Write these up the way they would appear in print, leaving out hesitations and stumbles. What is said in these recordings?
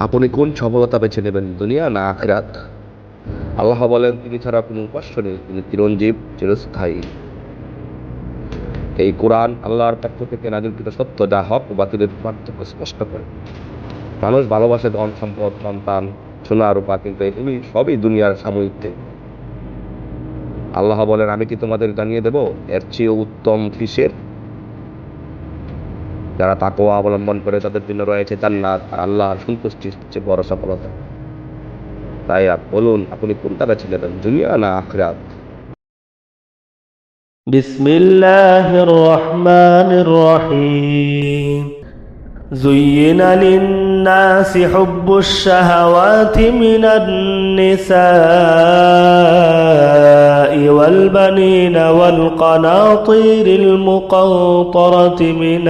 আপনি কোন সফলতা বেছে নেবেন, দুনিয়া না আখিরাত? আল্লাহ বলেন, তিনি ছাড়া কোনো উপাস্য নেই, তিনি চিরঞ্জীব, চিরস্থায়ী। এই কোরআন আল্লাহর পক্ষ থেকে নাযিলকৃত সত্য, যা হক ও বাতিলের পার্থক্য স্পষ্ট করে। মানুষ ভালোবাসে ধন সম্পদ, সন্তান, সোনা রূপা, কিন্তু এগুলি সবই দুনিয়ার সাময়িক দিক। আল্লাহ বলেন, আমি কি তোমাদের জানিয়ে দেব এর চেয়ে উত্তম কিসের? যারা তাকওয়া অবলম্বন করে তাদের জন্য রয়েছে জান্নাত, আর আল্লাহর সন্তুষ্টির চেয়ে বড় সফলতা। তাই বলুন, আপনি কোনটা বেছে নেবেন, দুনিয়া না আখিরাত? بسم الله الرحمن الرحيم زين للناس حب الشهوات من النساء والبنين والقناطير المقنطرة من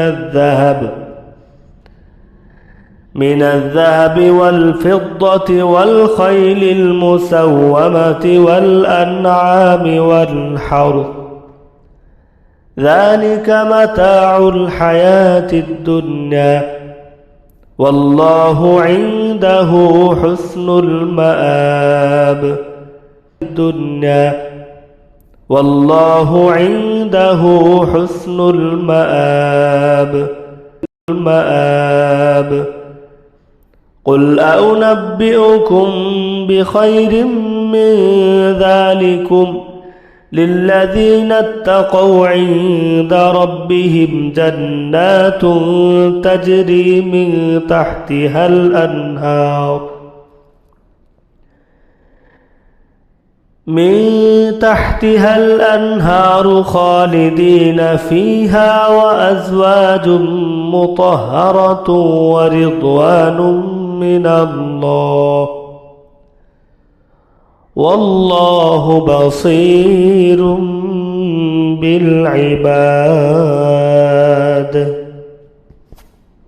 الذهب والفضة والخيل المسومة والأنعام والحرث، ذلك متاع الحياة الدنيا والله عنده حسن المآب. والله عنده حسن المآب. قل أنبئكم بخير من ذلكم للذين اتقوا عند ربهم جنات تجري من تحتها الأنهار خالدين فيها وأزواج مطهرة ورضوان من الله والله بصير بالعباد.